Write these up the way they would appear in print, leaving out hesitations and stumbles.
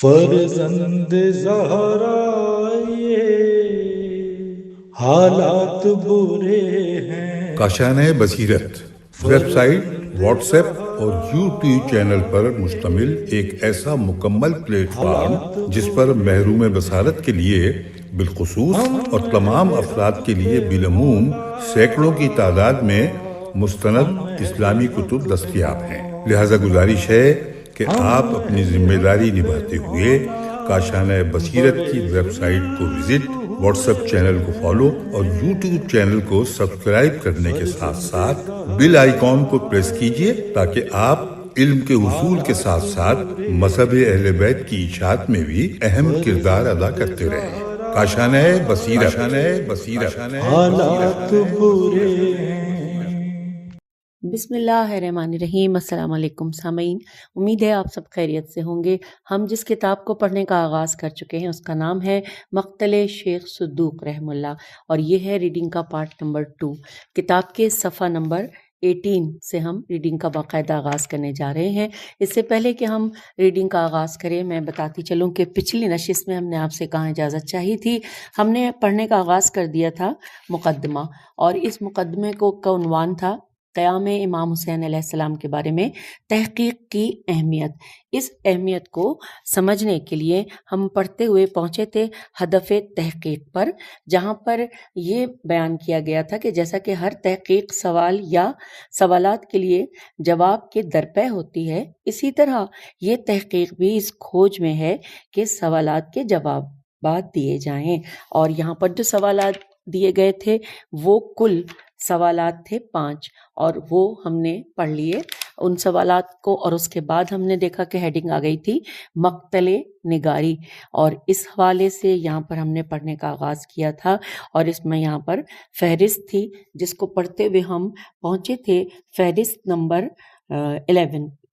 فرزند زہرا یہ حالات برے ہیں۔ کاشانۂ بصیرت ویب سائٹ، واٹس ایپ اور یوٹیوب چینل پر مشتمل ایک ایسا مکمل پلیٹ فارم جس پر محروم بصارت کے لیے بالخصوص اور تمام افراد کے لیے بالعموم سینکڑوں کی تعداد میں مستند اسلامی کتب دستیاب ہیں۔ لہذا گزارش ہے کہ آپ اپنی ذمہ داری نبھاتے ہوئے کاشانۂ بصیرت کی ویب سائٹ کو وزٹ، واٹس ایپ چینل کو فالو اور یوٹیوب چینل کو سبسکرائب کرنے کے ساتھ ساتھ بیل آئیکن کو پریس کیجئے تاکہ آپ علم کے حصول کے ساتھ ساتھ مذہب اہل بیت کی اشاعت میں بھی اہم کردار ادا کرتے رہیں۔ کاشانۂ بصیرت۔ حالات برے ہیں۔ بسم اللہ الرحمن الرحیم۔ السلام علیکم سامعین، امید ہے آپ سب خیریت سے ہوں گے۔ ہم جس کتاب کو پڑھنے کا آغاز کر چکے ہیں اس کا نام ہے مقتل شیخ صدوق رحمہ اللہ، اور یہ ہے ریڈنگ کا پارٹ نمبر 2۔ کتاب کے صفحہ نمبر 18 سے ہم ریڈنگ کا باقاعدہ آغاز کرنے جا رہے ہیں۔ اس سے پہلے کہ ہم ریڈنگ کا آغاز کریں، میں بتاتی چلوں کہ پچھلی نشست میں ہم نے آپ سے کہاں اجازت چاہی تھی۔ ہم نے پڑھنے کا آغاز کر دیا تھا مقدمہ، اور اس مقدمے کا عنوان تھا قیام امام حسین علیہ السلام کے بارے میں تحقیق کی اہمیت۔ اس اہمیت کو سمجھنے کے لیے ہم پڑھتے ہوئے پہنچے تھے ہدف تحقیق پر، جہاں پر یہ بیان کیا گیا تھا کہ جیسا کہ ہر تحقیق سوال یا سوالات کے لیے جواب کے درپے ہوتی ہے، اسی طرح یہ تحقیق بھی اس کھوج میں ہے کہ سوالات کے جوابات دیے جائیں۔ اور یہاں پر جو سوالات دیے گئے تھے وہ کل سوالات تھے 5، اور وہ ہم نے پڑھ لیے ان سوالات کو، اور اس کے بعد ہم نے دیکھا کہ ہیڈنگ آ گئی تھی مقتل نگاری، اور اس حوالے سے یہاں پر ہم نے پڑھنے کا آغاز کیا تھا، اور اس میں یہاں پر فہرست تھی جس کو پڑھتے ہوئے ہم پہنچے تھے فہرست نمبر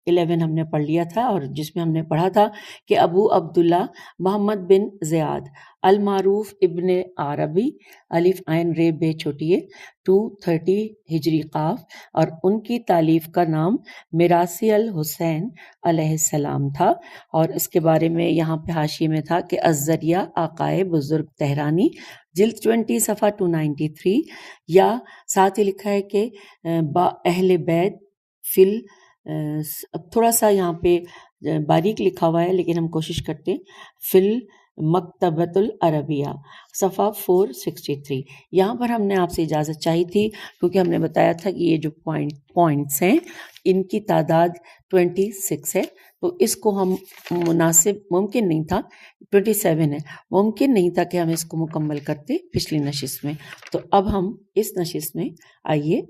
11 ہم نے پڑھ لیا تھا، اور جس میں ہم نے پڑھا تھا کہ ابو عبداللہ محمد بن زیاد المعروف ابن عربی الف عین ر بے چھوٹیے 230 ہجری قاف، اور ان کی تالیف کا نام میراثی الحسین علیہ السلام تھا۔ اور اس کے بارے میں یہاں پہ حاشیے میں تھا کہ الذریعہ آقائے بزرگ تہرانی جلد 20 صفحہ 293، یا ساتھ ہی لکھا ہے کہ با اہل بیت فل، اب تھوڑا سا یہاں پہ باریک لکھا ہوا ہے لیکن ہم کوشش کرتے ہیں، فل مکتبۃ العربیہ صفحہ 463۔ یہاں پر ہم نے آپ سے اجازت چاہی تھی کیونکہ ہم نے بتایا تھا کہ یہ جو پوائنٹس ہیں ان کی تعداد 26 ہے، تو اس کو ہم مناسب ممکن نہیں تھا، 27 ہے، ممکن نہیں تھا کہ ہم اس کو مکمل کرتے پچھلی نشست میں۔ تو اب ہم اس نشست میں آئیے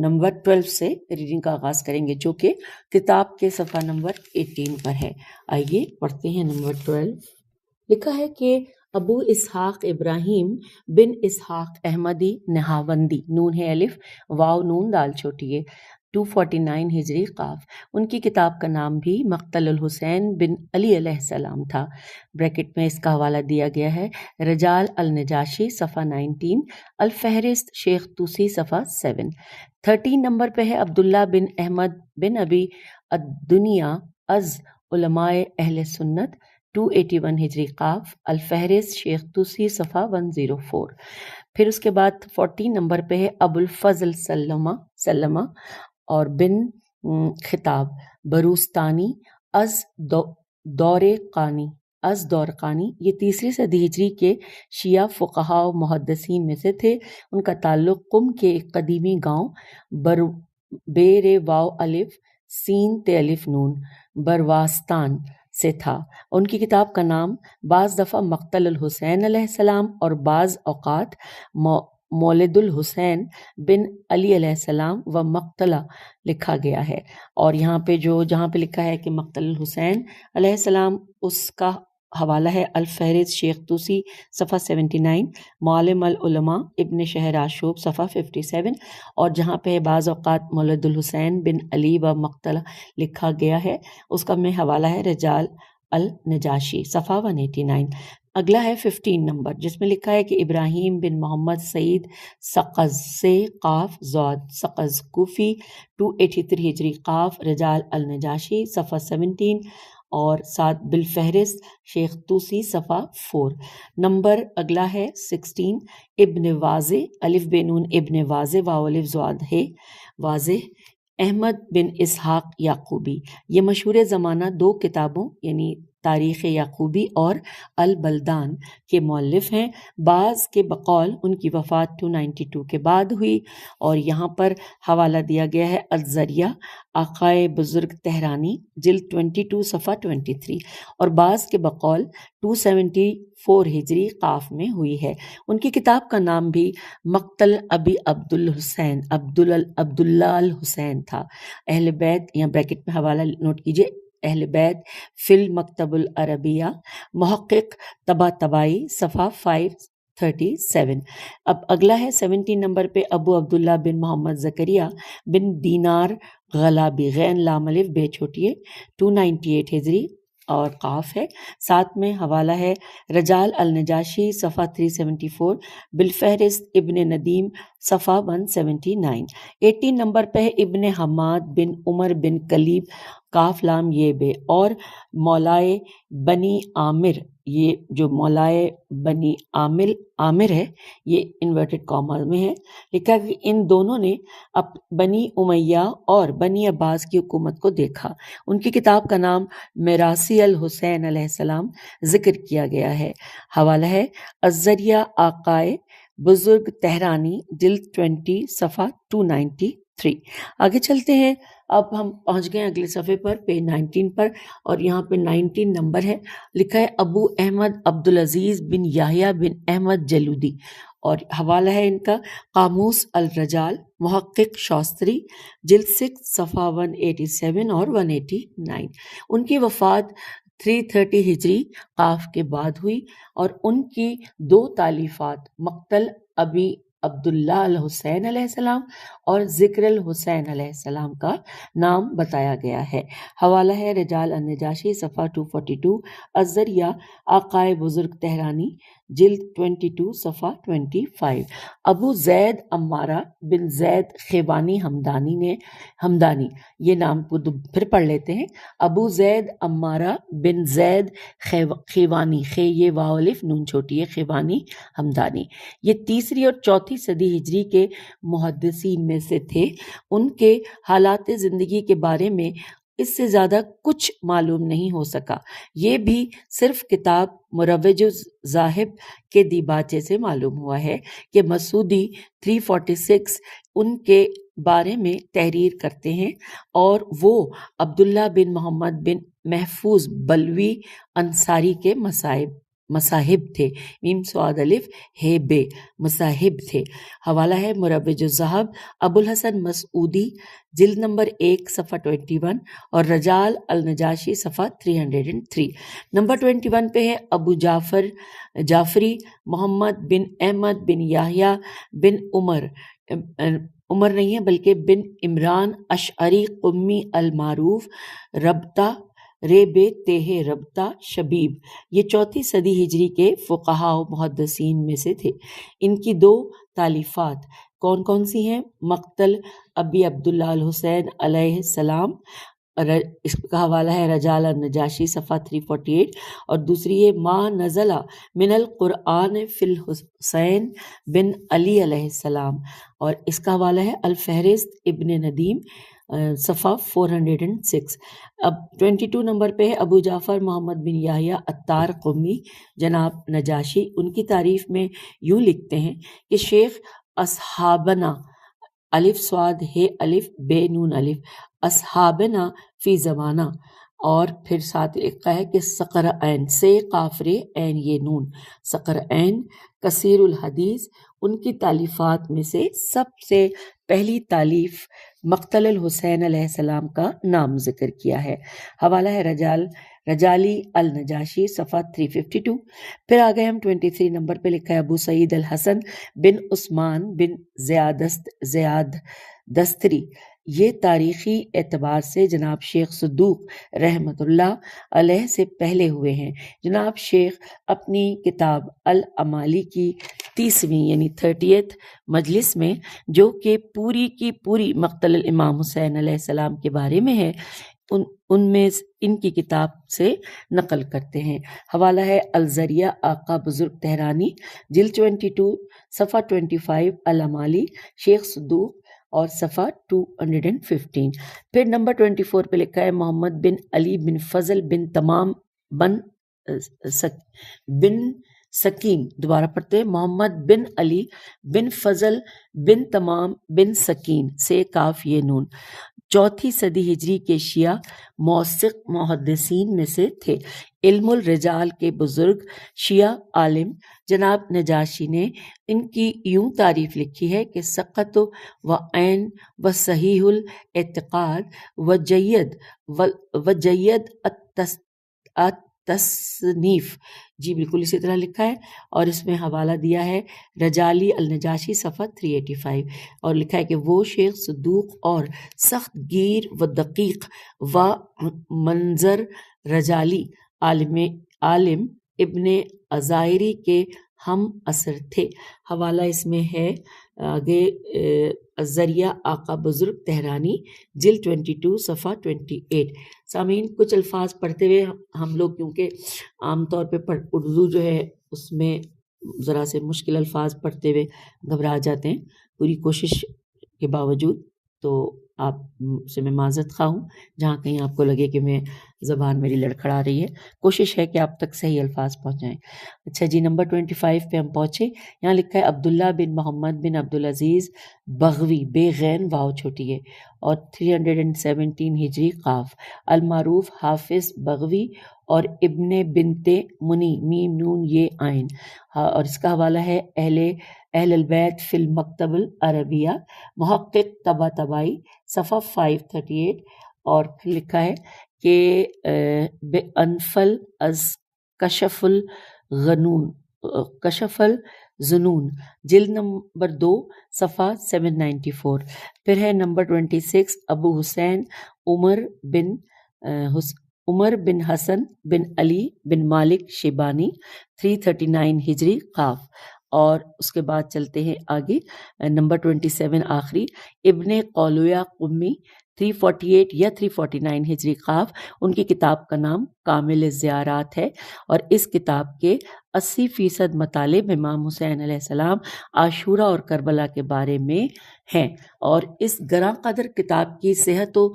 نمبر 12 سے ریڈنگ کا آغاز کریں گے، جو کہ کتاب کے صفحہ نمبر 18 پر ہے۔ آئیے پڑھتے ہیں نمبر 12۔ لکھا ہے کہ ابو اسحاق ابراہیم بن اسحاق احمدی نہاوندی، نون ہے الف، واو نون دال چھوٹی ہے، 249 ہجری قاف، ان کی کتاب کا نام بھی مقتل الحسین بن علی علیہ السلام تھا۔ بریکٹ میں اس کا حوالہ دیا گیا ہے رجال النجاشی صفحہ 19، الفہرست شیخ توسی صفحہ 7۔ 13 نمبر پہ ہے عبداللہ بن احمد بن ابی الدنیا از علماء اہل سنت 281 ہجری قاف، الفہرست شیخ توسی صفحہ 104۔ پھر اس کے بعد 14 نمبر پہ ہے ابو الفضل سلمہ اور بن خطاب بروستانی از دورقانی، یہ 3 صدی ہجری کے شیعہ فقہاء و محدثین میں سے تھے۔ ان کا تعلق قم کے ایک قدیمی گاؤں بیر واو الف سین تے الف نون برواستان سے تھا۔ ان کی کتاب کا نام بعض دفعہ مقتل الحسین علیہ السلام اور بعض اوقات مولد الحسین بن علی علیہ السلام و مقتلہ لکھا گیا ہے۔ اور یہاں پہ جہاں پہ لکھا ہے کہ مقتل الحسین علیہ السلام، اس کا حوالہ ہے الفہرست شیخ توسی صفحہ 79، معلم العلماء ابن شہر آشوب صفحہ 57، اور جہاں پہ بعض اوقات مولد الحسین بن علی و مقتلہ لکھا گیا ہے اس کا میں حوالہ ہے رجال النجاشی صفحہ 189۔ اگلا ہے 15 نمبر جس میں لکھا ہے کہ ابراہیم بن محمد سعید سقز سے قاف زاد سقز کوفی 283 ہجری قاف رجال النجاشی صفحہ 17، اور ساتھ بالفہرست شیخ توسی صفحہ 4. نمبر اگلا ہے 16 ابن واضح الف بے نون ابن واضح واو الف زواد ہے واضح احمد بن اسحاق یعقوبی. یہ مشہور زمانہ 2 کتابوں یعنی تاریخ یعقوبی اور البلدان کے مؤلف ہیں. بعض کے بقول ان کی وفات 292 کے بعد ہوئی، اور یہاں پر حوالہ دیا گیا ہے الذریعہ آقائے بزرگ تہرانی جلد 22 صفحہ 23، اور بعض کے بقول 274 ہجری قاف میں ہوئی ہے. ان کی کتاب کا نام بھی مقتل ابی عبداللہ الحسین تھا. اہل بیت، یا بریکٹ میں حوالہ نوٹ کیجئے، اہل بیت فی المکتب العربیہ، محقق طباطبائی صفحہ 537. اب اگلا ہے 17 نمبر پہ ابو عبداللہ بن محمد زکریہ بن دینار غلابی غین لام الف بے چھوٹیے 298 ہجری اور قاف ہے. ساتھ میں حوالہ ہے رجال النجاشی صفحہ 374، بالفہرست ابن ندیم صفحہ 179. 18 نمبر پہ ابن حماد بن عمر بن کلیب کاف لام یہ بے، اور مولائے بنی عامر، یہ جو مولائے بنی عامر ہے یہ انورٹڈ کاما میں ہے، لکھا کہ ان دونوں نے بنی امیہ اور بنی عباس کی حکومت کو دیکھا. ان کی کتاب کا نام میراثی الحسین علیہ السلام ذکر کیا گیا ہے. حوالہ ہے الذریعہ آقائے بزرگ تہرانی جلد 20 صفحہ 293. آگے چلتے ہیں. اب ہم پہنچ گئے اگلے صفحے پر پیج 19 پر، اور یہاں پہ 19 نمبر ہے. لکھا ہے ابو احمد عبدالعزیز بن یحییٰ بن احمد جلودی، اور حوالہ ہے ان کا قاموس الرجال محقق شاستری جلد 6 صفحہ 187 اور 189. ان کی وفات 330 ہجری قاف کے بعد ہوئی، اور ان کی 2 تالیفات مقتل ابی عبداللہ الحسین علیہ السلام اور ذکر الحسین علیہ السلام کا نام بتایا گیا ہے. حوالہ ہے رجال النجاشی صفحہ 242، الذریعہ آقائے بزرگ تہرانی جلد 22 صفحہ 25. ابو زید عمارہ بن زید خیبانی ہمدانی یہ نام کو پھر پڑھ لیتے ہیں. ابو زید عمارہ بن زید خیوانی، یہ واو الف نون چھوٹی ہے، خیوانی ہمدانی. یہ 3 اور 4 صدی ہجری کے محدثین میں سے تھے. ان کے حالات زندگی کے بارے میں اس سے زیادہ کچھ معلوم نہیں ہو سکا. یہ بھی صرف کتاب مروج الذاہب کے دیباچے سے معلوم ہوا ہے کہ مسعودی 346 ان کے بارے میں تحریر کرتے ہیں، اور وہ عبداللہ بن محمد بن محفوظ بلوی انصاری کے مصاحب تھے. میم سواد الف ہے بے مصاحب تھے. حوالہ ہے مروج الذہب ابو الحسن مسعودی جلد نمبر 1 صفحہ 21 اور رجال النجاشی صفحہ 303. نمبر 21 پہ ہے ابو جعفری محمد بن احمد بن یحییٰ بن عمر نہیں ہے بلکہ بن عمران اشعری قمی المعروف ربطہ ریب تہ ربطہ شبیب. یہ 4 صدی ہجری کے فقہاء و محدثین میں سے تھے. ان کی 2 تالیفات کون کون سی ہیں؟ مقتل ابی عبداللہ الحسین علیہ السلام، اس کا حوالہ ہے رجال النجاشی صفحہ 348، اور دوسری ہے ما نزل من القرآن فی الحسین بن علی علیہ السلام، اور اس کا حوالہ ہے الفہرست ابن ندیم صفحہ 406. اب 22 نمبر پہ ہے ابو جعفر محمد بن یحییٰ عطار قمی جناب نجاشی. ان کی تعریف میں یوں لکھتے ہیں کہ شیخ اصحابنا الف سواد ہے الف بے نون الف اصحابنا فی زمانہ، اور پھر ساتھ لکھا ہے کہ سقر عین سے قافرے عین یہ نون سقر عین کثیر الحدیث. ان کی تالیفات میں سے سب سے پہلی تالیف مقتل الحسین علیہ السلام کا نام ذکر کیا ہے. حوالہ ہے رجالی النجاشی صفحہ 352. پھر آگئے ہم 23 نمبر پہ لکھا ہے ابو سعید الحسن بن عثمان بن زیاد دستری. یہ تاریخی اعتبار سے جناب شیخ صدوق رحمۃ اللہ علیہ سے پہلے ہوئے ہیں. جناب شیخ اپنی کتاب الامالی کی 30ویں یعنی 30th مجلس میں، جو کہ پوری کی پوری مقتل الامام حسین علیہ السلام کے بارے میں ہے، ان میں ان کی کتاب سے نقل کرتے ہیں۔ حوالہ ہے الذریعہ آقا بزرگ تہرانی، جلد 22 صفحہ 25، الامالی شیخ صدوق اور صفحہ 215۔ پھر نمبر 24 پہ لکھا ہے محمد بن علی بن فضل بن تمام بن سکین، دوبارہ پڑھتے ہیں، محمد بن علی بن فضل بن تمام بن سکین سے کاف یہ نون، 4 صدی ہجری کے شیعہ موثق محدثین میں سے تھے۔ علم الرجال کے بزرگ شیعہ عالم جناب نجاشی نے ان کی یوں تعریف لکھی ہے کہ سقط و عین و صحیح الاعتقاد و جید التصنیف، جی بالکل اسی طرح لکھا ہے، اور اس میں حوالہ دیا ہے رجالی النجاشی صفحہ 385، اور لکھا ہے کہ وہ شیخ صدوق اور سخت گیر و دقیق و منظر رجالی عالم ابن ازائری کے ہم اثر تھے۔ حوالہ اس میں ہے آگے ذریعہ آقا بزرگ تہرانی، جلد 22 صفحہ 28۔ سامعین، کچھ الفاظ پڑھتے ہوئے ہم لوگ کیونکہ عام طور پہ اردو جو ہے اس میں ذرا سے مشکل الفاظ پڑھتے ہوئے گھبرا جاتے ہیں، پوری کوشش کے باوجود، تو آپ سے میں معذرت خواہ ہوں جہاں کہیں آپ کو لگے کہ میں زبان میری لڑکھڑا رہی ہے، کوشش ہے کہ آپ تک صحیح الفاظ پہنچائیں۔ اچھا جی، نمبر 25 پہ ہم پہنچے، یہاں لکھا ہے عبداللہ بن محمد بن عبدالعزیز بغوی، بے غین واو چھوٹی ہے، اور 317 ہجری قاف، المعروف حافظ بغوی اور ابن بنت منی، میم نون یہ عین، اور اس کا حوالہ ہے اہل البیت فی المکتب العربیہ، محقق طباطبائی صفحہ 538، اور پھر لکھا ہے کہ بانفل از کشف الظنون، جلد نمبر 2 صفحہ 794۔ پھر ہے نمبر 26 ابو حسین عمر بن حسن بن علی بن مالک شیبانی، 339 ہجری قاف، اور اس کے بعد چلتے ہیں آگے، نمبر 27 آخری ابن قولویہ قمی، 348 یا 349 ہجری قاف، ان کی کتاب کا نام کامل الزیارات ہے، اور اس کتاب کے 80% مطالب امام حسین علیہ السلام، عاشورہ اور کربلا کے بارے میں ہیں، اور اس گراں قدر کتاب کی صحت و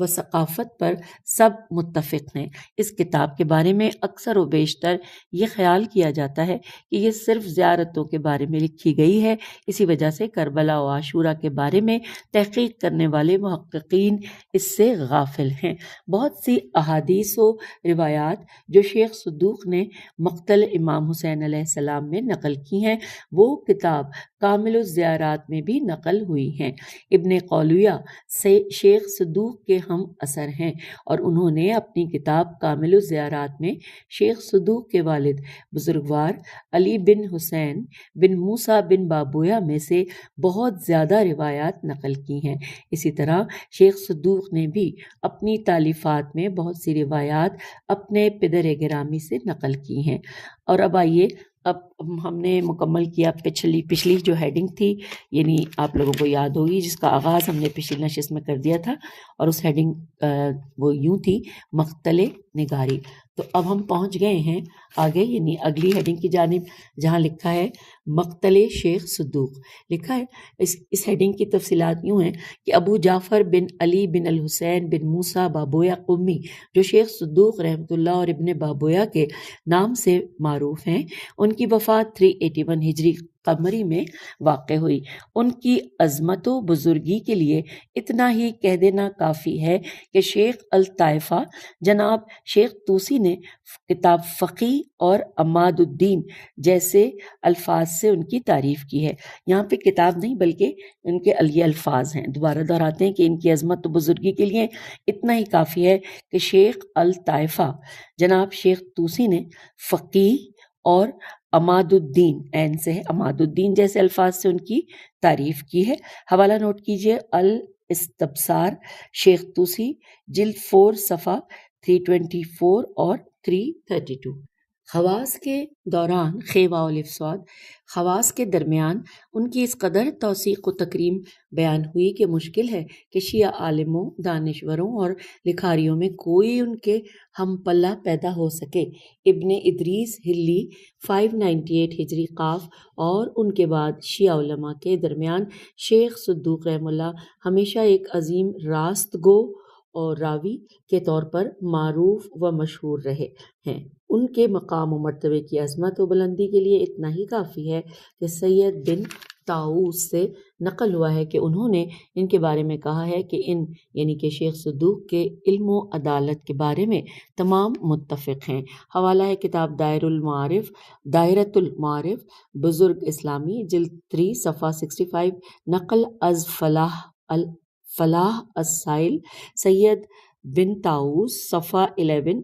ثقافت پر سب متفق ہیں۔ اس کتاب کے بارے میں اکثر و بیشتر یہ خیال کیا جاتا ہے کہ یہ صرف زیارتوں کے بارے میں لکھی گئی ہے، اسی وجہ سے کربلا و عاشورہ کے بارے میں تحقیق کرنے والے محققین اس سے غافل ہیں۔ بہت سی احادیث و روایات جو شیخ صدوق نے مقتل امام حسین علیہ السلام میں نقل کی ہیں، وہ کتاب کامل الزیارات میں بھی نقل ہوئی ہیں۔ ابن قولویہ سے شیخ صدوق کے ہم اثر ہیں، اور انہوں نے اپنی کتاب کامل الزیارات میں شیخ صدوق کے والد بزرگوار علی بن حسین بن موسیٰ بن بابویہ میں سے بہت زیادہ روایات نقل کی ہیں۔ اسی طرح شیخ صدوق نے بھی اپنی تالیفات میں بہت سی روایات اپنے پدر گرامی سے نقل کی ہیں۔ اور اب آئیے، اب ہم نے مکمل کیا پچھلی جو ہیڈنگ تھی، یعنی آپ لوگوں کو یاد ہوگی جس کا آغاز ہم نے پچھلی نشست میں کر دیا تھا، اور اس ہیڈنگ وہ یوں تھی مقتل نگاری۔ تو اب ہم پہنچ گئے ہیں آگے، یعنی اگلی ہیڈنگ کی جانب، جہاں لکھا ہے مقتل شیخ صدوق۔ لکھا ہے اس ہیڈنگ کی تفصیلات یوں ہیں کہ ابو جعفر بن علی بن الحسین بن موسیٰ بابویہ قمی، جو شیخ صدوق رحمۃ اللہ اور ابن بابویہ کے نام سے معروف ہیں، ان کی وفات 381 ہجری قمری میں واقع ہوئی۔ ان کی عظمت و بزرگی کے لیے اتنا ہی کہہ دینا کافی ہے کہ شیخ الطائفہ جناب شیخ طوسی نے کتاب فقی اور عماد الدین جیسے الفاظ سے ان کی تعریف کی ہے۔ یہاں پہ کتاب نہیں بلکہ ان کے یہ الفاظ ہیں، دوبارہ دہراتے ہیں کہ ان کی عظمت و بزرگی کے لیے اتنا ہی کافی ہے کہ شیخ الطائفہ جناب شیخ طوسی نے فقی اور عماد الدین، عین سے ہے عماد الدین جیسے الفاظ سے ان کی تعریف کی ہے۔ حوالہ نوٹ کیجئے الاستبصار شیخ طوسی، جلد 4 صفحہ 324 اور 332۔ خواص کے دوران خیوا الف صاد خواص کے درمیان ان کی اس قدر توثیق و تکریم بیان ہوئی کہ مشکل ہے کہ شیعہ عالموں، دانشوروں اور لکھاریوں میں کوئی ان کے ہم پلہ پیدا ہو سکے۔ ابن ادریس ہلی 598 ہجری قاف اور ان کے بعد شیعہ علماء کے درمیان شیخ صدوق رحمہ اللہ ہمیشہ ایک عظیم راست گو اور راوی کے طور پر معروف و مشہور رہے ہیں۔ ان کے مقام و مرتبے کی عظمت و بلندی کے لیے اتنا ہی کافی ہے کہ سید بن طاؤس سے نقل ہوا ہے کہ انہوں نے ان کے بارے میں کہا ہے کہ ان یعنی کہ شیخ صدوق کے علم و عدالت کے بارے میں تمام متفق ہیں۔ حوالہ ہے کتاب دائرۃ المعارف بزرگ اسلامی جلد 3 صفحہ 65، نقل از فلاح السائل سید بن طاؤس صفحہ 11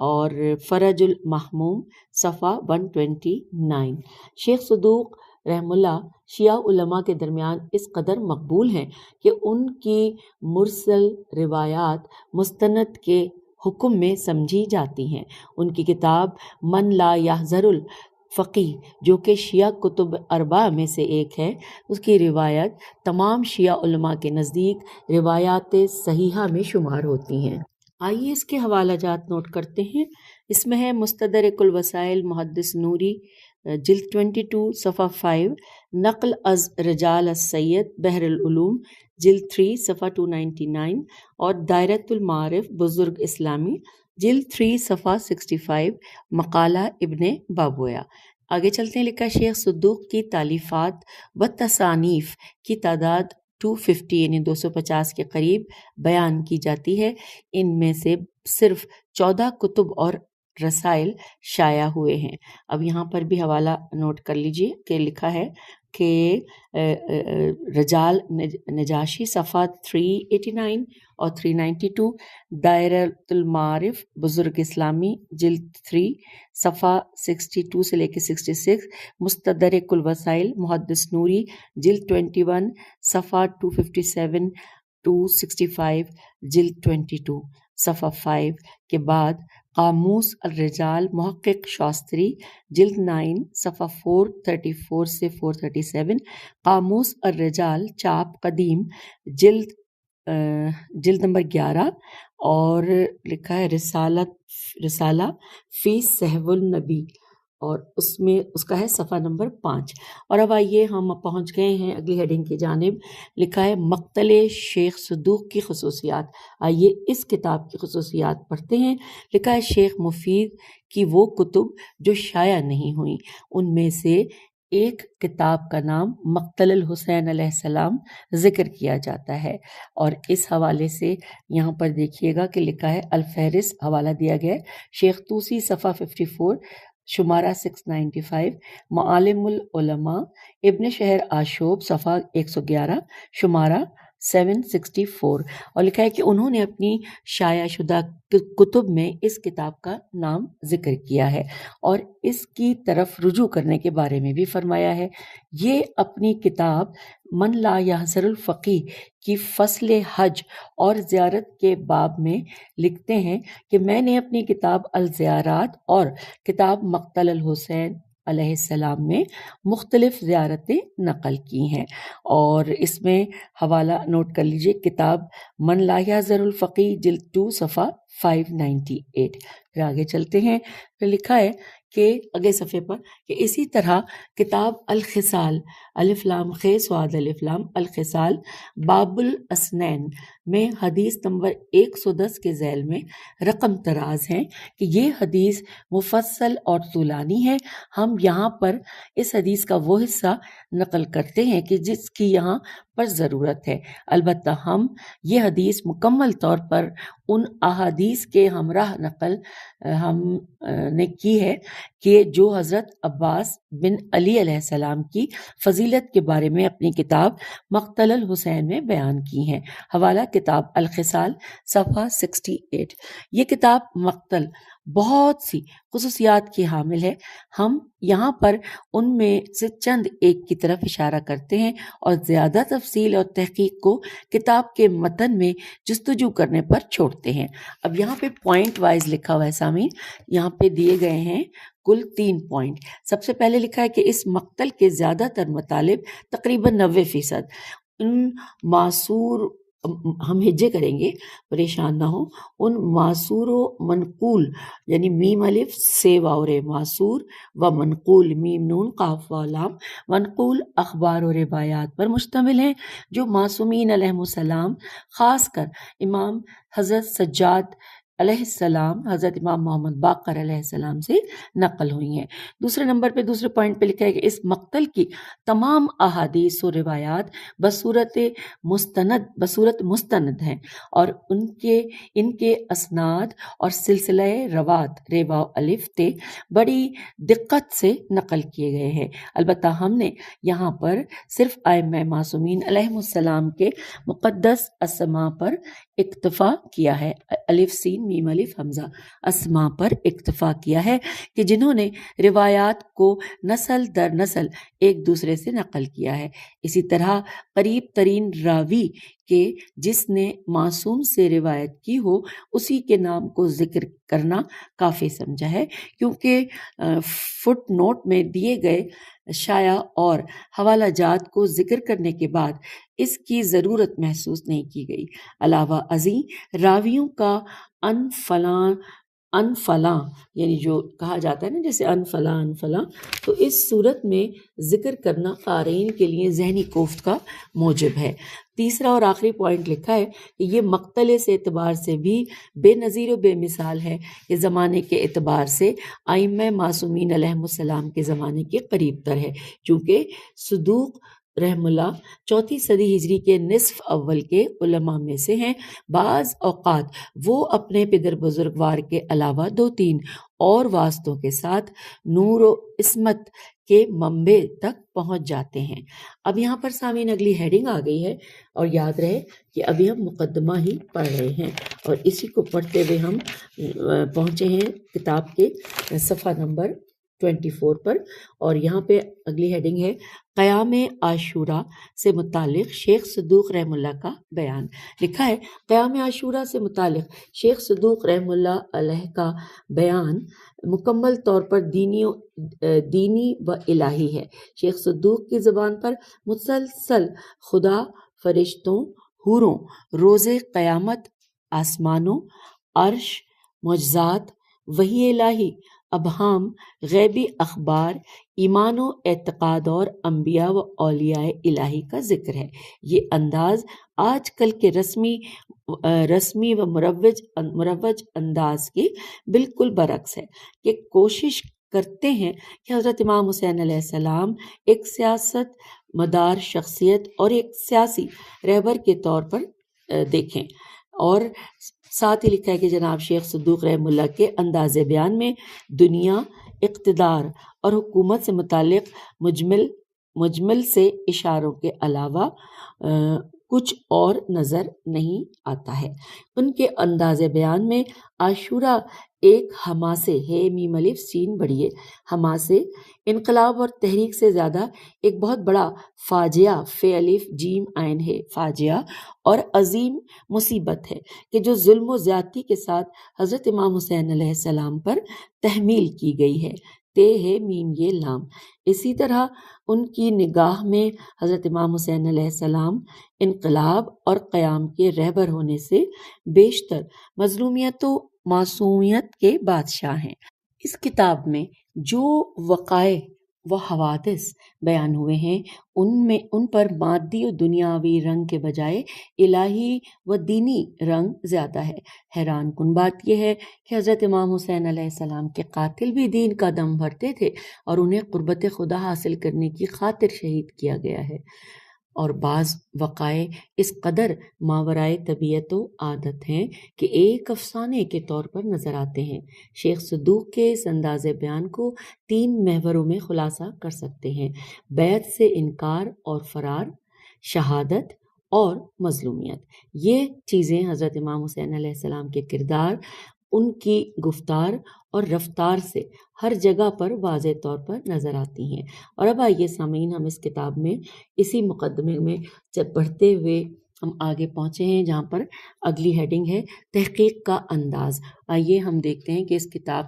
اور فرج المحموم صفحہ 129۔ شیخ صدوق رحم اللہ شیعہ علماء کے درمیان اس قدر مقبول ہیں کہ ان کی مرسل روایات مستند کے حکم میں سمجھی جاتی ہیں۔ ان کی کتاب من لا یحذر الفقیہ جو کہ شیعہ کتب اربعہ میں سے ایک ہے، اس کی روایت تمام شیعہ علماء کے نزدیک روایات صحیحہ میں شمار ہوتی ہیں۔ آئیے اس کے حوالہ جات نوٹ کرتے ہیں۔ اس میں ہے مستدرک الوسائل محدث نوری جلد 22 صفحہ 5، نقل از رجال السید بحر العلوم جلد 3 صفحہ 299 اور دائرۃ المعارف بزرگ اسلامی جلد 3 صفحہ 65، مقالہ ابن بابویا۔ آگے چلتے ہیں، لکھا شیخ صدوق کی تالیفات و تصانیف کی تعداد 250 یعنی 250 کے قریب بیان کی جاتی ہے۔ ان میں سے صرف 14 کتب اور رسائل شائع ہوئے ہیں۔ اب یہاں پر بھی حوالہ نوٹ کر لیجئے کہ لکھا ہے کہ رجال نجاشی صفحہ 389 اور 392، دائرۃ المعارف بزرگ اسلامی جلد 3 صفحہ 62 سے لے کے 66، مستدرک الوسائل محدث نوری جلد 21 صفحہ 257 265، جلد 22 صفحہ 5 کے بعد قاموس الرجال محقق شاستری جلد 9 صفحہ 434 سے 437، قاموس الرجال چاپ قدیم جلد نمبر 11 اور لکھا ہے رسالہ فی صحو النبی اور اس کا ہے صفحہ نمبر 5۔ اور اب آئیے ہم پہنچ گئے ہیں اگلی ہیڈنگ کی جانب، لکھا ہے مقتل شیخ صدوق کی خصوصیات۔ آئیے اس کتاب کی خصوصیات پڑھتے ہیں۔ لکھا ہے شیخ مفید کی وہ کتب جو شائع نہیں ہوئیں، ان میں سے ایک کتاب کا نام مقتل الحسین علیہ السلام ذکر کیا جاتا ہے، اور اس حوالے سے یہاں پر دیکھیے گا کہ لکھا ہے الفہرس حوالہ دیا گیا ہے شیخ طوسی صفحہ 54 شمارہ 695، معالم العلماء ابن شہر آشوب صفحہ 111 شمارہ 764، اور لکھا ہے کہ انہوں نے اپنی شائع شدہ کتب میں اس کتاب کا نام ذکر کیا ہے اور اس کی طرف رجوع کرنے کے بارے میں بھی فرمایا ہے۔ یہ اپنی کتاب من لا یحذر الفقیہ کی فصل حج اور زیارت کے باب میں لکھتے ہیں کہ میں نے اپنی کتاب الزیارات اور کتاب مقتل الحسین علیہ السلام میں مختلف زیارتیں نقل کی ہیں، اور اس میں حوالہ نوٹ کر لیجئے کتاب من لا یحذر الفقیہ جلد 2 صفحہ 598۔ پھر آگے چلتے ہیں، پھر لکھا ہے کہ اگلے صفحے پر کہ اسی طرح کتاب الخصال الف لام خ صاد الف لام الخصال باب الاسنین میں حدیث نمبر 110 کے ذیل میں رقم تراز ہیں کہ یہ حدیث مفصل اور طولانی ہے۔ ہم یہاں پر اس حدیث کا وہ حصہ نقل کرتے ہیں کہ جس کی یہاں پر ضرورت ہے، البتہ ہم یہ حدیث مکمل طور پر ان احادیث کے ہمراہ نقل ہم نے کی ہے کہ جو حضرت عباس بن علی علیہ السلام کی فضیلت کے بارے میں اپنی کتاب مقتل الحسین میں بیان کی ہیں۔ حوالہ کتاب الخصال صفحہ 68۔ یہ کتاب مقتل بہت سی خصوصیات کی حامل ہے، ہم یہاں پر ان میں سے چند ایک کی طرف اشارہ کرتے ہیں اور زیادہ تفصیل اور تحقیق کو کتاب کے متن میں جستجو کرنے پر چھوڑتے ہیں۔ اب یہاں پہ پوائنٹ وائز لکھا ہوا ہے سامعین، یہاں پہ دیے گئے ہیں کل 3 پوائنٹ۔ سب سے پہلے لکھا ہے کہ اس مقتل کے زیادہ تر مطالب تقریباً 90% ان معصور، ہم ہجے کریں گے پریشان نہ ہو، ان معصور و منقول یعنی میم الف سے واو رے، معصور و منقول میم نون قاف و لام، منقول اخبار و روایات پر مشتمل ہیں جو معصومین علیہم السلام، خاص کر امام حضرت سجاد علیہ السلام، حضرت امام محمد باقر علیہ السلام سے نقل ہوئی ہیں۔ دوسرے نمبر پہ، دوسرے پوائنٹ پہ لکھا ہے کہ اس مقتل کی تمام احادیث و روایات بصورت مستند ہیں اور ان کے اسناد اور سلسلہ روات ریوا الف تے بڑی دقت سے نقل کیے گئے ہیں۔ البتہ ہم نے یہاں پر صرف ائمہ معصومین علیہم السلام کے مقدس اسماء پر اکتفا کیا ہے، الف سین میم الف حمزہ، اسماء پر اکتفا کیا ہے کہ جنہوں نے روایات کو نسل در نسل ایک دوسرے سے نقل کیا ہے۔ اسی طرح قریب ترین راوی کہ جس نے معصوم سے روایت کی ہو اسی کے نام کو ذکر کرنا کافی سمجھا ہے، کیونکہ فٹ نوٹ میں دیے گئے شائع اور حوالہ جات کو ذکر کرنے کے بعد اس کی ضرورت محسوس نہیں کی گئی۔ علاوہ ازیں راویوں کا ان فلاں یعنی جو کہا جاتا ہے نا، جیسے ان فلاں، تو اس صورت میں ذکر کرنا قارئین کے لیے ذہنی کوفت کا موجب ہے۔ تیسرا اور آخری پوائنٹ لکھا ہے کہ یہ مقتل سے اعتبار سے بھی بے نظیر و بے مثال ہے کہ زمانے کے اعتبار سے ائمہ معصومین علیہم السلام کے زمانے کے قریب تر ہے، چونکہ صدوق رحم اللہ 4 صدی ہجری کے نصف اول کے علماء میں سے ہیں۔ بعض اوقات وہ اپنے پدر بزرگوار کے علاوہ 2-3 اور واسطوں کے ساتھ نور و عصمت کے منبع تک پہنچ جاتے ہیں۔ اب یہاں پر سامعین اگلی ہیڈنگ آ گئی ہے، اور یاد رہے کہ ابھی ہم مقدمہ ہی پڑھ رہے ہیں اور اسی کو پڑھتے ہوئے ہم پہنچے ہیں کتاب کے صفحہ نمبر 24 پر، اور یہاں پہ اگلی ہیڈنگ ہے قیام عاشورہ سے متعلق شیخ صدوق رحم اللہ کا بیان۔ لکھا ہے قیام عاشورہ سے متعلق شیخ صدوق رحم اللہ علیہ کا بیان مکمل طور پر دینی و الہی ہے۔ شیخ صدوق کی زبان پر مسلسل خدا، فرشتوں، حوروں، روز قیامت، آسمانوں، عرش، معجزات، وحی الہی، ابہام، غیبی اخبار، ایمان و اعتقاد اور انبیاء و اولیاء الہی کا ذکر ہے۔ یہ انداز آج کل کے رسمی و مروج انداز کے بالکل برعکس ہے کہ کوشش کرتے ہیں کہ حضرت امام حسین علیہ السلام ایک سیاست مدار شخصیت اور ایک سیاسی رہبر کے طور پر دیکھیں، اور ساتھ ہی لکھا ہے کہ جناب شیخ صدوق رحم اللہ کے انداز بیان میں دنیا، اقتدار اور حکومت سے متعلق مجمل سے اشاروں کے علاوہ کچھ اور نظر نہیں آتا ہے۔ ان کے انداز بیان میں عاشورہ ایک حماسے ہے میم الف سین بڑی ہے، حماسے، انقلاب اور تحریک سے زیادہ ایک بہت بڑا فاجعہ فے الف جیم عین ہے، فاجعہ اور عظیم مصیبت ہے کہ جو ظلم و زیادتی کے ساتھ حضرت امام حسین علیہ السلام پر تحمیل کی گئی ہے، تے ہے میم یہ لام۔ اسی طرح ان کی نگاہ میں حضرت امام حسین علیہ السلام انقلاب اور قیام کے رہبر ہونے سے بیشتر مظلومیت و معصومیت کے بادشاہ ہیں۔ اس کتاب میں جو وقائع و حوادث بیان ہوئے ہیں ان پر مادی و دنیاوی رنگ کے بجائے الہی و دینی رنگ زیادہ ہے۔ حیران کن بات یہ ہے کہ حضرت امام حسین علیہ السلام کے قاتل بھی دین کا دم بھرتے تھے اور انہیں قربت خدا حاصل کرنے کی خاطر شہید کیا گیا ہے، اور بعض وقائع اس قدر ماورائے طبیعت و عادت ہیں کہ ایک افسانے کے طور پر نظر آتے ہیں۔ شیخ صدوق کے اس انداز بیان کو 3 محوروں میں خلاصہ کر سکتے ہیں: بیعت سے انکار اور فرار، شہادت اور مظلومیت۔ یہ چیزیں حضرت امام حسین علیہ السلام کے کردار، ان کی گفتار اور رفتار سے ہر جگہ پر واضح طور پر نظر آتی ہیں۔ اور اب آئیے سامعین، ہم اس کتاب میں اسی مقدمے میں جب پڑھتے ہوئے ہم آگے پہنچے ہیں جہاں پر اگلی ہیڈنگ ہے تحقیق کا انداز۔ آئیے ہم دیکھتے ہیں کہ اس کتاب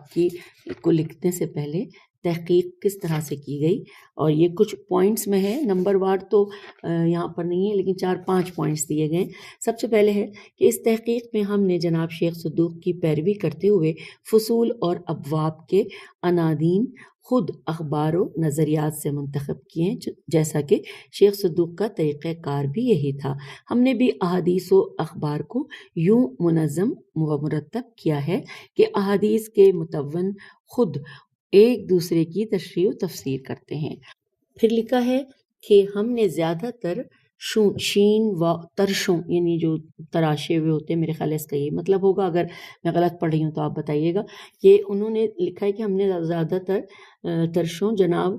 کو لکھنے سے پہلے تحقیق کس طرح سے کی گئی، اور یہ کچھ پوائنٹس میں ہے، نمبر وار تو یہاں پر نہیں ہے، لیکن 4-5 پوائنٹس دیے گئے۔ سب سے پہلے ہے کہ اس تحقیق میں ہم نے جناب شیخ صدوق کی پیروی کرتے ہوئے فصول اور ابواب کے عناوین خود اخبار و نظریات سے منتخب کیے ہیں، جیسا کہ شیخ صدوق کا طریقہ کار بھی یہی تھا۔ ہم نے بھی احادیث و اخبار کو یوں منظم و مرتب کیا ہے کہ احادیث کے متون خود ایک دوسرے کی تشریح و تفسیر کرتے ہیں۔ پھر لکھا ہے کہ ہم نے زیادہ تر شین و ترشوں، یعنی جو تراشے ہوئے ہوتے ہیں، میرے خیال ہے اس کا یہ مطلب ہوگا، اگر میں غلط پڑھ رہی ہوں تو آپ بتائیے گا، کہ انہوں نے لکھا ہے کہ ہم نے زیادہ تر ترشوں جناب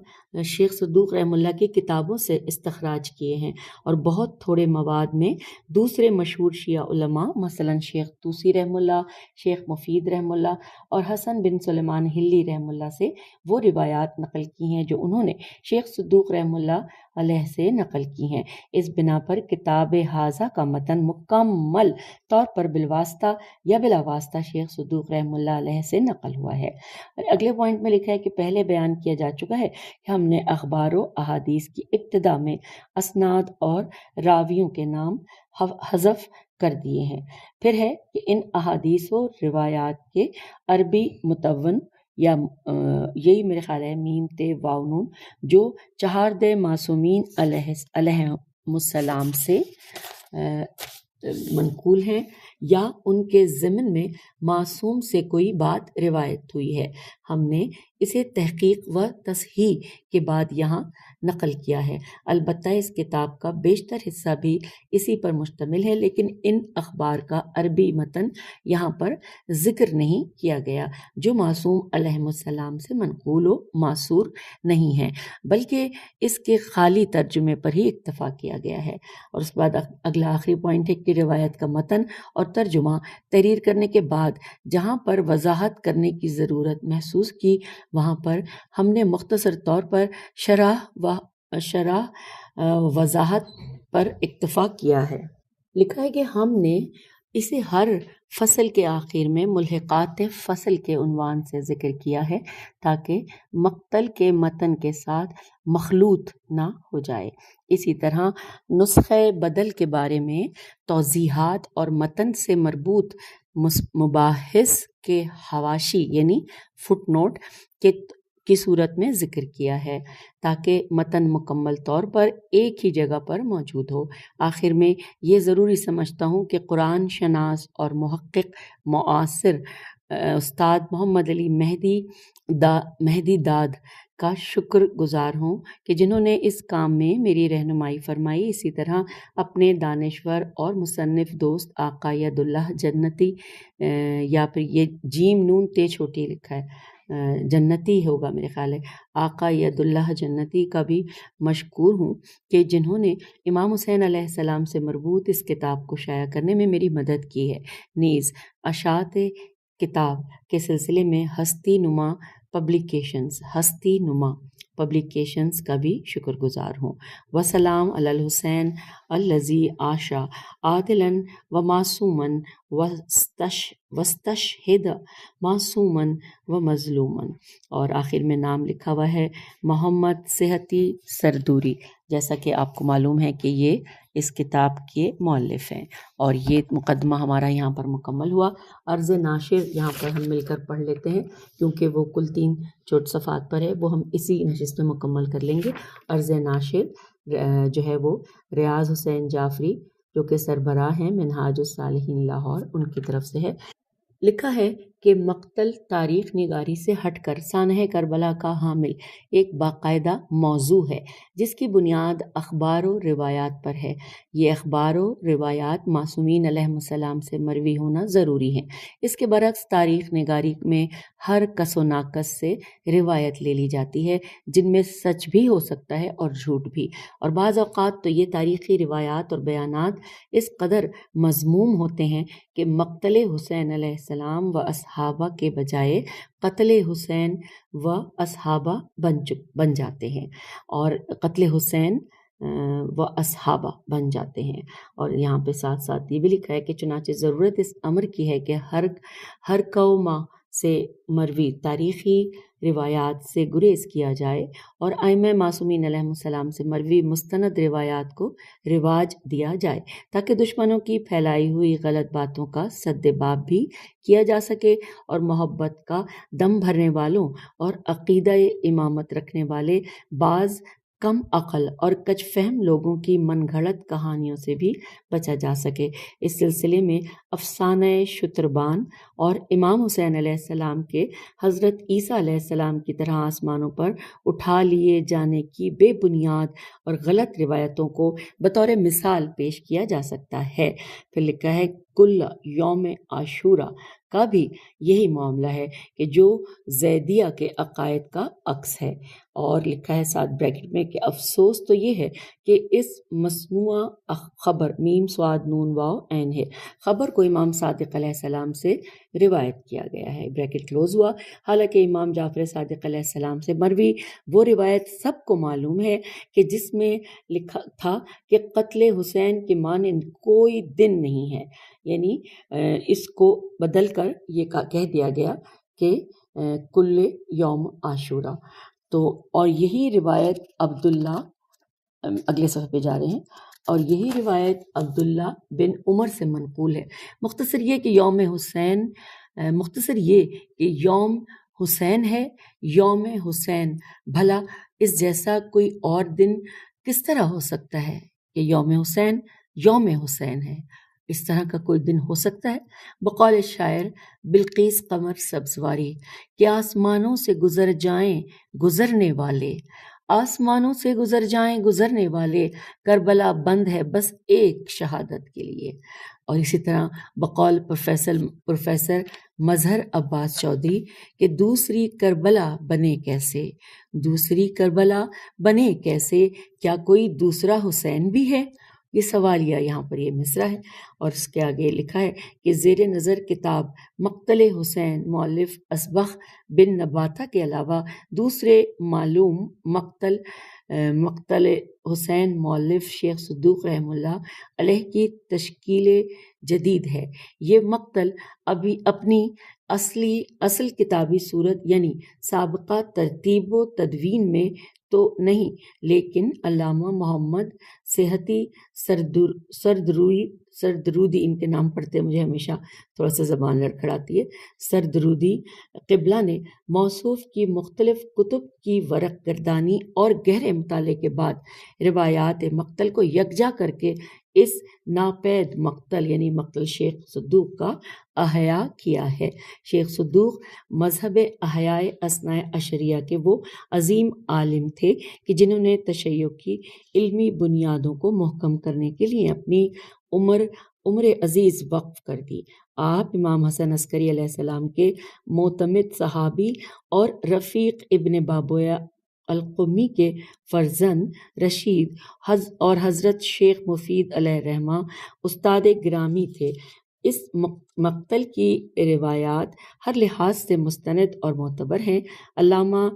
شیخ صدوق رحمہ اللہ کی کتابوں سے استخراج کیے ہیں، اور بہت تھوڑے مواد میں دوسرے مشہور شیعہ علماء مثلا شیخ طوسی رحمہ اللہ، شیخ مفید رحمہ اللہ اور حسن بن سلیمان ہلی رحمہ اللہ سے وہ روایات نقل کی ہیں جو انہوں نے شیخ صدوق رحمہ اللہ علیہ سے نقل کی ہیں۔ اس بنا پر کتاب ھذا کا متن مکمل طور پر بالواسطہ یا بلا واسطہ شیخ صدوق رحمہ اللہ علیہ سے نقل ہوا ہے۔ اگلے پوائنٹ میں لکھا ہے کہ پہلے بیان کیا جا چکا ہے کہ ہم نے اخبار و احادیث کی ابتدا میں اسناد اور راویوں کے نام حذف کر دیے ہیں۔ پھر ہے کہ ان احادیث و روایات کے عربی متون یا یہی میرے خیال ہے میم تے واو نون جو چہارد معصومین علیہ السلام سے منقول ہیں یا ان کے ضمن میں معصوم سے کوئی بات روایت ہوئی ہے، ہم نے اسے تحقیق و تصحیح کے بعد یہاں نقل کیا ہے۔ البتہ اس کتاب کا بیشتر حصہ بھی اسی پر مشتمل ہے، لیکن ان اخبار کا عربی متن یہاں پر ذکر نہیں کیا گیا جو معصوم علیہ السلام سے منقول و معصور نہیں ہیں، بلکہ اس کے خالی ترجمے پر ہی اکتفا کیا گیا ہے۔ اور اس کے بعد اگلا آخری پوائنٹ ہے کہ روایت کا متن اور ترجمہ تحریر کرنے کے بعد جہاں پر وضاحت کرنے کی ضرورت محسوس کی، وہاں پر ہم نے مختصر طور پر شرح وضاحت پر اکتفا کیا ہے۔ لکھا ہے کہ ہم نے اسے ہر فصل کے آخر میں ملحقات فصل کے عنوان سے ذکر کیا ہے تاکہ مقتل کے متن کے ساتھ مخلوط نہ ہو جائے۔ اسی طرح نسخہ بدل کے بارے میں توضیحات اور متن سے مربوط مباحث کے حواشی یعنی فٹ نوٹ کی صورت میں ذکر کیا ہے تاکہ متن مکمل طور پر ایک ہی جگہ پر موجود ہو۔ آخر میں یہ ضروری سمجھتا ہوں کہ قرآن شناس اور محقق معاصر استاد محمد علی مہدی داد کا شکر گزار ہوں کہ جنہوں نے اس کام میں میری رہنمائی فرمائی۔ اسی طرح اپنے دانشور اور مصنف دوست آقا ید اللہ جنتی، یا پھر یہ جیم نون تے چھوٹی لکھا ہے، جنتی ہوگا میرے خیال ہے، آقا ید اللہ جنتی کا بھی مشکور ہوں کہ جنہوں نے امام حسین علیہ السلام سے مربوط اس کتاب کو شائع کرنے میں میری مدد کی ہے۔ نیز اشاعت کتاب کے سلسلے میں ہستی نما پبلیکیشنز کا بھی شکر گزار ہوں۔ وسلام علی الحسین الذی عاشا عادلا و معصوما واستشہد معصوما و مظلوما۔ اور آخر میں نام لکھا ہوا ہے محمد صحتی سردوری، جیسا کہ آپ کو معلوم ہے کہ یہ اس کتاب کے مؤلف ہیں۔ اور یہ مقدمہ ہمارا یہاں پر مکمل ہوا۔ عرض ناشر یہاں پر ہم مل کر پڑھ لیتے ہیں کیونکہ وہ کل 3 چھوٹ صفحات پر ہے، وہ ہم اسی نشست میں مکمل کر لیں گے۔ عرض ناشر جو ہے وہ ریاض حسین جعفری جو کہ سربراہ ہیں منہاج الصالحین لاہور، ان کی طرف سے ہے۔ لکھا ہے کہ مقتل تاریخ نگاری سے ہٹ کر سانحہ کربلا کا حامل ایک باقاعدہ موضوع ہے جس کی بنیاد اخبار و روایات پر ہے۔ یہ اخبار و روایات معصومین علیہ السلام سے مروی ہونا ضروری ہیں۔ اس کے برعکس تاریخ نگاری میں ہر کس و ناقص سے روایت لے لی جاتی ہے، جن میں سچ بھی ہو سکتا ہے اور جھوٹ بھی، اور بعض اوقات تو یہ تاریخی روایات اور بیانات اس قدر مذموم ہوتے ہیں کہ مقتل حسین علیہ السلام و اصحابہ کے بجائے قتل حسین و اصحابہ بن جاتے ہیں، اور قتل حسین و اصحابہ بن جاتے ہیں۔ اور یہاں پہ ساتھ ساتھ یہ بھی لکھا ہے کہ چنانچہ ضرورت اس امر کی ہے کہ ہر قوم سے مروی تاریخی روایات سے گریز کیا جائے اور ائمہ معصومین علیہم السلام سے مروی مستند روایات کو رواج دیا جائے، تاکہ دشمنوں کی پھیلائی ہوئی غلط باتوں کا سد باب بھی کیا جا سکے اور محبت کا دم بھرنے والوں اور عقیدہ امامت رکھنے والے بعض کم عقل اور کچ فہم لوگوں کی من گھڑت کہانیوں سے بھی بچا جا سکے۔ اس سلسلے میں افسانہ شتربان اور امام حسین علیہ السلام کے حضرت عیسیٰ علیہ السلام کی طرح آسمانوں پر اٹھا لیے جانے کی بے بنیاد اور غلط روایتوں کو بطور مثال پیش کیا جا سکتا ہے۔ پھر لکھا ہے کل یوم عاشورہ کا بھی یہی معاملہ ہے کہ جو زیدیہ کے عقائد کا عکس ہے۔ اور لکھا ہے ساتھ بریکٹ میں کہ افسوس تو یہ ہے کہ اس مصنوعہ خبر میم صاد نون واو عین ہے، خبر کو امام صادق علیہ السلام سے روایت کیا گیا ہے، بریکٹ کلوز ہوا۔ حالانکہ امام جعفر صادق علیہ السلام سے مروی وہ روایت سب کو معلوم ہے کہ جس میں لکھا تھا کہ قتل حسین کے مانند کوئی دن نہیں ہے، یعنی اس کو بدل کر یہ کہہ دیا گیا کہ کل یوم عاشورہ۔ تو اور یہی روایت عبداللہ، اگلے صفحے پہ جا رہے ہیں، اور یہی روایت عبداللہ بن عمر سے منقول ہے۔ مختصر یہ کہ یوم حسین ہے، یوم حسین، بھلا اس جیسا کوئی اور دن کس طرح ہو سکتا ہے کہ یوم حسین ہے، اس طرح کا کوئی دن ہو سکتا ہے؟ بقول شاعر بلقیس قمر سبزواری کہ آسمانوں سے گزر جائیں گزرنے والے، آسمانوں سے گزر جائیں گزرنے والے، کربلا بند ہے بس ایک شہادت کے لیے۔ اور اسی طرح بقول پروفیسر مظہر عباس چودھری کہ دوسری کربلا بنے کیسے، کیا کوئی دوسرا حسین بھی ہے؟ یہ سوالیہ یہاں پر یہ مصرع ہے۔ اور اس کے آگے لکھا ہے کہ زیر نظر کتاب مقتل حسین مؤلف اصبغ بن نباتہ کے علاوہ دوسرے معلوم مقتل حسین مؤلف شیخ صدوق رحمہ اللہ علیہ کی تشکیل جدید ہے۔ یہ مقتل ابھی اپنی اصل کتابی صورت یعنی سابقہ ترتیب و تدوین میں تو نہیں، لیکن علامہ محمد صحتی سردرودی، ان کے نام پڑھتے مجھے ہمیشہ تھوڑا سا زبان لڑکھڑاتی ہے، سردرودی قبلہ نے موصوف کی مختلف کتب کی ورق گردانی اور گہرے مطالعے کے بعد روایات مقتل کو یکجا کر کے اس ناپید مقتل یعنی مقتل شیخ صدوق کا احیاء کیا ہے۔ شیخ صدوق مذہب احیاء اثناء عشریہ کے وہ عظیم عالم تھے کہ جنہوں نے تشیع کی علمی بنیادوں کو محکم کرنے کے لیے اپنی عمر عزیز وقف کر دی۔ آپ امام حسن عسکری علیہ السلام کے معتمد صحابی اور رفیق ابن بابویہ القمی کے فرزند رشید اور حضرت شیخ مفید علیہ رحمہ استاد گرامی تھے۔ اس مقتل کی روایات ہر لحاظ سے مستند اور معتبر ہیں۔ علامہ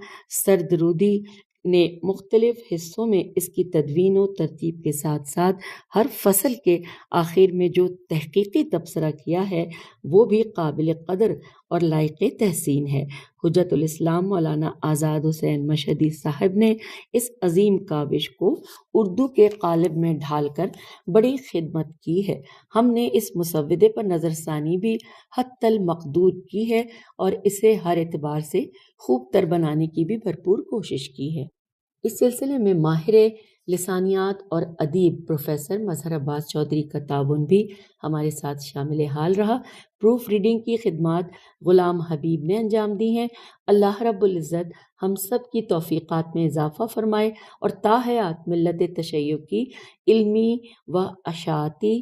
سردرودی نے مختلف حصوں میں اس کی تدوین و ترتیب کے ساتھ ساتھ ہر فصل کے آخر میں جو تحقیقی تبصرہ کیا ہے وہ بھی قابل قدر اور لائق تحسین ہے۔ حجت الاسلام مولانا آزاد حسین مشہدی صاحب نے اس عظیم کاوش کو اردو کے قالب میں ڈھال کر بڑی خدمت کی ہے۔ ہم نے اس مسودے پر نظر ثانی بھی حتی المقدور کی ہے اور اسے ہر اعتبار سے خوب تر بنانے کی بھی بھرپور کوشش کی ہے۔ اس سلسلے میں ماہر لسانیات اور ادیب پروفیسر مظہر عباس چودھری کا تعاون بھی ہمارے ساتھ شامل حال رہا۔ پروف ریڈنگ کی خدمات غلام حبیب نے انجام دی ہیں۔ اللہ رب العزت ہم سب کی توفیقات میں اضافہ فرمائے اور تا حیات ملت تشیع کی علمی و اشاعتی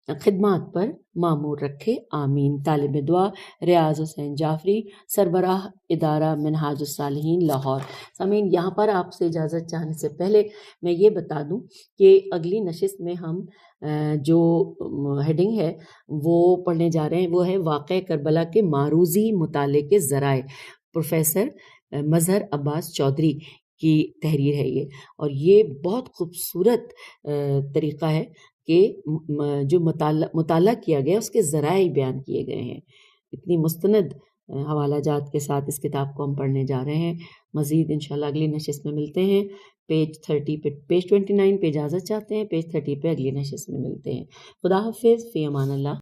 خدمات پر معمور رکھے، آمین۔ طالب دعا ریاض حسین جعفری، سربراہ ادارہ منہاج الصالحین، لاہور۔ سامعین، یہاں پر آپ سے اجازت چاہنے سے پہلے میں یہ بتا دوں کہ اگلی نشست میں ہم جو ہیڈنگ ہے وہ پڑھنے جا رہے ہیں وہ ہے واقعہ کربلا کے معروضی مطالعے کے ذرائع، پروفیسر مظہر عباس چودھری کی تحریر ہے یہ، اور یہ بہت خوبصورت طریقہ ہے کہ جو مطالعہ کیا گیا اس کے ذرائع بیان کیے گئے ہیں۔ اتنی مستند حوالہ جات کے ساتھ اس کتاب کو ہم پڑھنے جا رہے ہیں۔ مزید انشاءاللہ اگلی نشست میں ملتے ہیں۔ پیج 30 پہ، پیج 29 پہ اجازت چاہتے ہیں، پیج 30 پہ اگلی نشست میں ملتے ہیں۔ خدا حافظ، فی امان اللہ۔